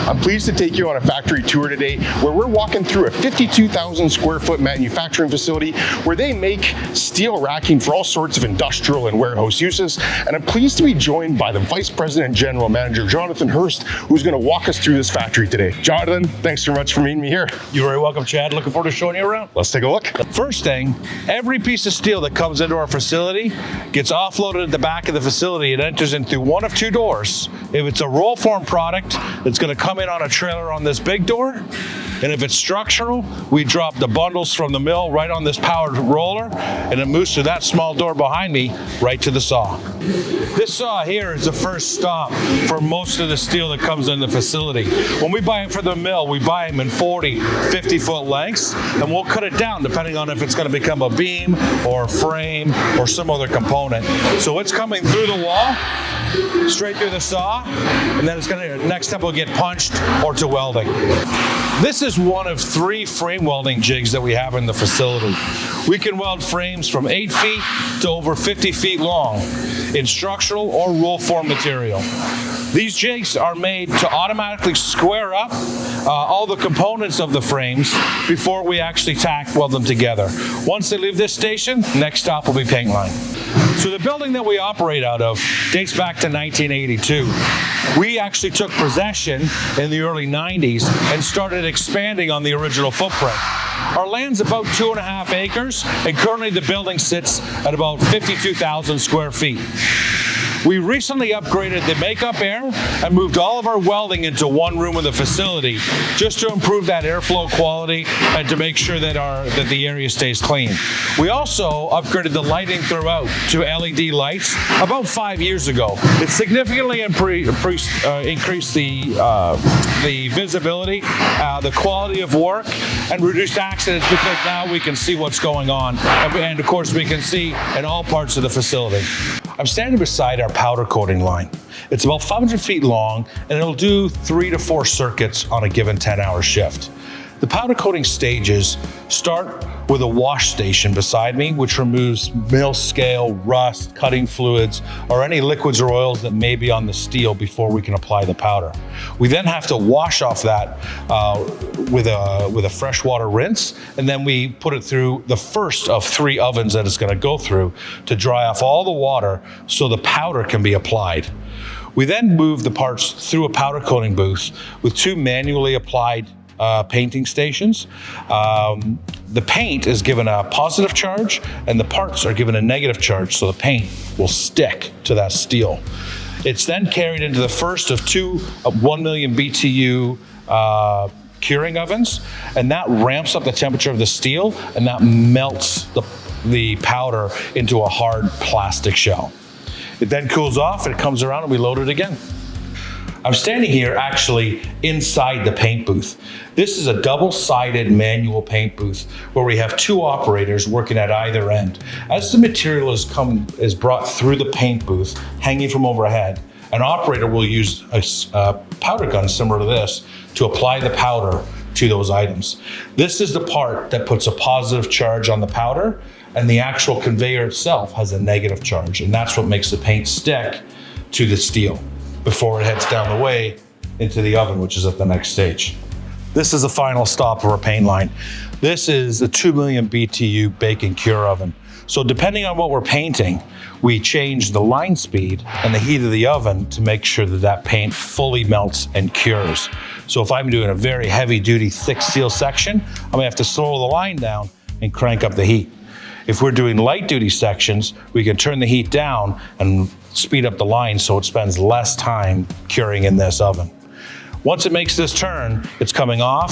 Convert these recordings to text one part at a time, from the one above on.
I'm pleased to take you on a factory tour today where we're walking through a 52,000 square foot manufacturing facility where they make steel racking for all sorts of industrial and warehouse uses. And I'm pleased to be joined by the Vice President and General Manager, Jonathan Hirst, who's going to walk us through this factory today. Jonathan, thanks so much for meeting me here. You're very welcome, Chad. Looking forward to showing you around. Let's take a look. The first thing, every piece of steel that comes into our facility gets offloaded at the back of the facility. It enters in through one of two doors. If it's a roll form product, it's going to come in on a trailer on this big door. And if it's structural, we drop the bundles from the mill right on this powered roller, and it moves through that small door behind me right to the saw. This saw here is the first stop for most of the steel that comes in the facility. When we buy it from the mill, we buy them in 40, 50-foot lengths, and we'll cut it down depending on if it's going to become a beam or a frame or some other component. So it's coming through the wall, straight through the saw, and then it's going to, next step will get punched or to welding. This is one of 3 frame welding jigs that we have in the facility. We can weld frames from 8 feet to over 50 feet long in structural or roll form material. These jigs are made to automatically square up all the components of the frames before we actually tack weld them together. Once they leave this station, next stop will be paint line. So the building that we operate out of dates back to 1982. We actually took possession in the early 90s and started expanding on the original footprint. Our land's about 2.5 acres, and currently the building sits at about 52,000 square feet. We recently upgraded the makeup air and moved all of our welding into one room of the facility just to improve that airflow quality and to make sure that the area stays clean. We also upgraded the lighting throughout to LED lights about 5 years ago. It significantly increased the visibility, the quality of work, and reduced accidents because now we can see what's going on. And of course, we can see in all parts of the facility. I'm standing beside our powder coating line. It's about 500 feet long, and it'll do 3 to 4 circuits on a given 10-hour shift. The powder coating stages start with a wash station beside me, which removes mill scale, rust, cutting fluids, or any liquids or oils that may be on the steel before we can apply the powder. We then have to wash off that with a freshwater rinse, and then we put it through the first of 3 ovens that it's going to go through to dry off all the water so the powder can be applied. We then move the parts through a powder coating booth with 2 manually applied painting stations. The paint is given a positive charge and the parts are given a negative charge, so the paint will stick to that steel. It's then carried into the first of 2 1 million BTU curing ovens, and that ramps up the temperature of the steel and that melts the powder into a hard plastic shell. It then cools off and it comes around and we load it again. I'm standing here actually inside the paint booth. This is a double-sided manual paint booth where we have 2 operators working at either end. As the material is brought through the paint booth, hanging from overhead, an operator will use a powder gun similar to this to apply the powder to those items. This is the part that puts a positive charge on the powder, and the actual conveyor itself has a negative charge, and that's what makes the paint stick to the steel before it heads down the way into the oven, which is at the next stage. This is the final stop of our paint line. This is a 2 million BTU bake and cure oven. So depending on what we're painting, we change the line speed and the heat of the oven to make sure that that paint fully melts and cures. So if I'm doing a very heavy duty thick steel section, I'm gonna have to slow the line down and crank up the heat. If we're doing light duty sections, we can turn the heat down and speed up the line so it spends less time curing in this oven. Once it makes this turn, it's coming off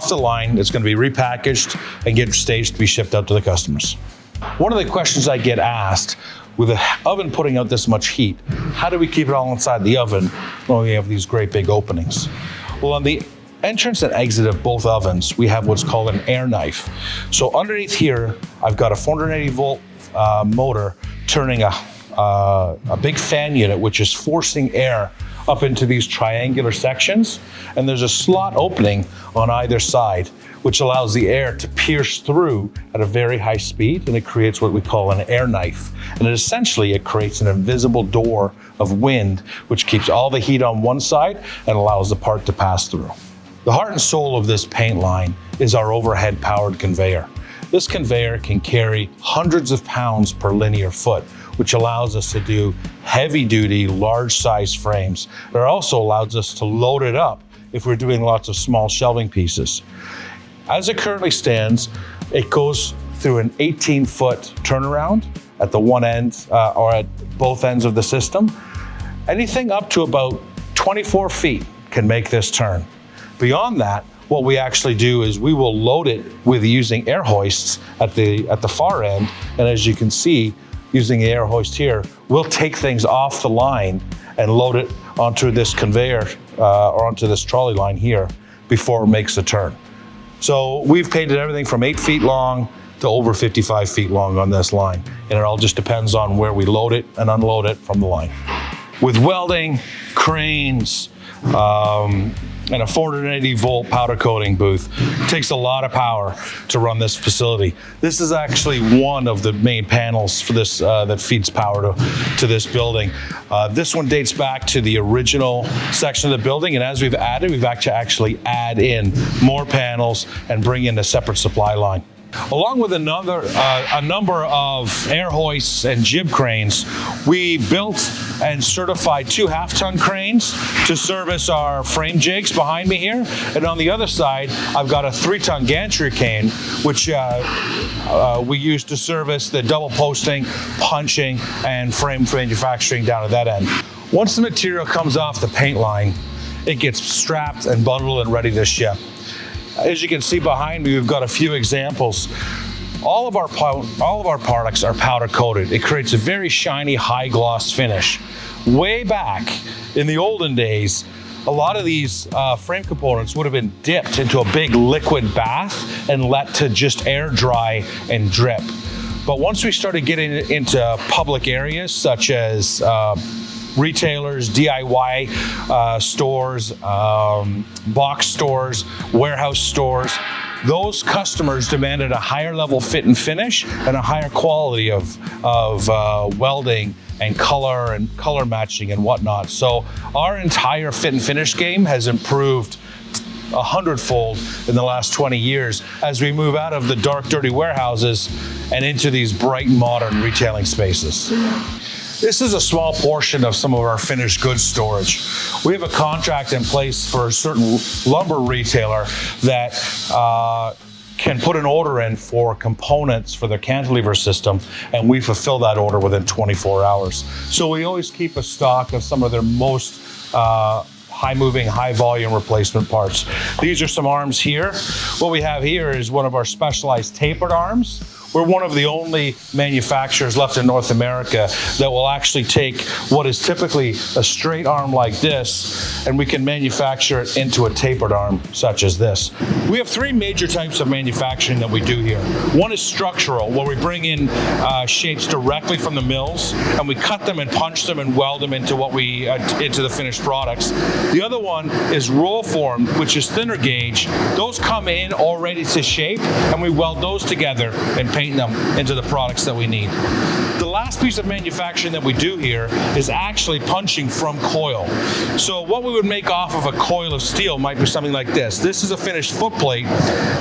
the line, it's gonna be repackaged and get staged to be shipped out to the customers. One of the questions I get asked, with the oven putting out this much heat, how do we keep it all inside the oven when we have these great big openings? Well, on the entrance and exit of both ovens, we have what's called an air knife. So underneath here, I've got a 480 volt motor turning a big fan unit, which is forcing air up into these triangular sections. And there's a slot opening on either side, which allows the air to pierce through at a very high speed, and it creates what we call an air knife. And it essentially creates an invisible door of wind, which keeps all the heat on one side and allows the part to pass through. The heart and soul of this paint line is our overhead powered conveyor. This conveyor can carry hundreds of pounds per linear foot, which allows us to do heavy duty, large size frames. It also allows us to load it up if we're doing lots of small shelving pieces. As it currently stands, it goes through an 18-foot turnaround at the one end or at both ends of the system. Anything up to about 24 feet can make this turn. Beyond that, what we actually do is we will load it with using air hoists at the far end. And as you can see, using the air hoist here, we'll take things off the line and load it onto this conveyor or onto this trolley line here before it makes the turn. So we've painted everything from 8 feet long to over 55 feet long on this line. And it all just depends on where we load it and unload it from the line. With welding, cranes, and a 480 volt powder coating booth. It takes a lot of power to run this facility. This is actually one of the main panels for this that feeds power to this building. This one dates back to the original section of the building, and as we've added, we've actually add in more panels and bring in a separate supply line. Along with a number of air hoists and jib cranes, we built and certified 2 half-ton cranes to service our frame jigs behind me here. And on the other side, I've got a 3-ton gantry crane, which we use to service the double posting, punching, and frame manufacturing down at that end. Once the material comes off the paint line, it gets strapped and bundled and ready to ship. As you can see behind me, we've got a few examples. All of our products are powder coated. It creates a very shiny, high gloss finish. Way back in the olden days, a lot of these frame components would have been dipped into a big liquid bath and let to just air dry and drip. But once we started getting into public areas such as retailers, DIY stores, box stores, warehouse stores, those customers demanded a higher level fit and finish and a higher quality of welding and color matching and whatnot. So our entire fit and finish game has improved 100-fold in the last 20 years as we move out of the dark, dirty warehouses and into these bright, modern retailing spaces. This is a small portion of some of our finished goods storage. We have a contract in place for a certain lumber retailer that can put an order in for components for their cantilever system, and we fulfill that order within 24 hours. So we always keep a stock of some of their most high-moving, high-volume replacement parts. These are some arms here. What we have here is one of our specialized tapered arms. We're one of the only manufacturers left in North America that will actually take what is typically a straight arm like this, and we can manufacture it into a tapered arm such as this. We have 3 major types of manufacturing that we do here. One is structural, where we bring in shapes directly from the mills, and we cut them and punch them and weld them into into the finished products. The other one is roll formed, which is thinner gauge. Those come in already to shape, and we weld those together and paint them into the products that we need. The last piece of manufacturing that we do here is actually punching from coil. So what we would make off of a coil of steel might be something like this. This is a finished foot plate.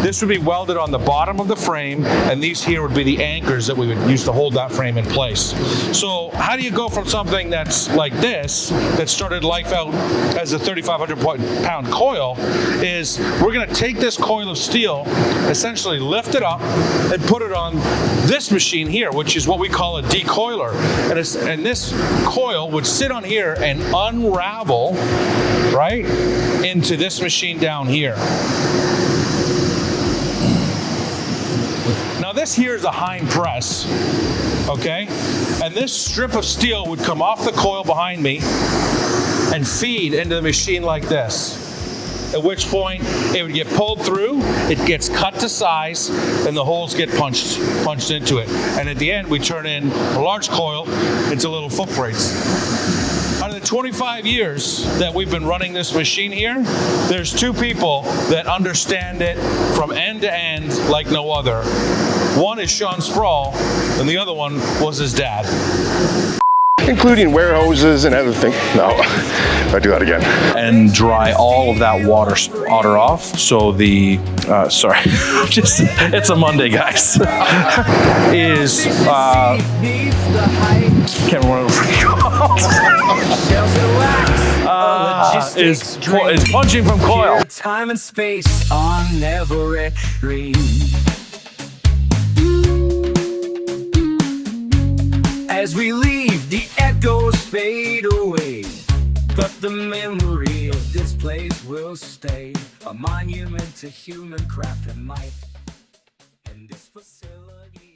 This would be welded on the bottom of the frame, and these here would be the anchors that we would use to hold that frame in place. So how do you go from something that's like this, that started life out as a 3,500 pound coil, is we're gonna take this coil of steel, essentially lift it up and put it on this machine here, which is what we call a decoiler. And this coil would sit on here and unravel, right, into this machine down here. Now this here is a hind press, okay? And this strip of steel would come off the coil behind me and feed into the machine like this. At which point it would get pulled through, it gets cut to size, and the holes get punched into it. And at the end, we turn in a large coil into little foot plates. Out of the 25 years that we've been running this machine here, there's 2 people that understand it from end to end like no other. One is Sean Sproul, and the other one was his dad. including warehouses and other things. No, I do that again. And dry all of that water off. So the, sorry, it's a Monday, guys. Is, can't remember what it's called. Is punching from coil. Time and space are never a dream. As we leave, the echoes fade away, but the memory of this place will stay, a monument to human craft and might.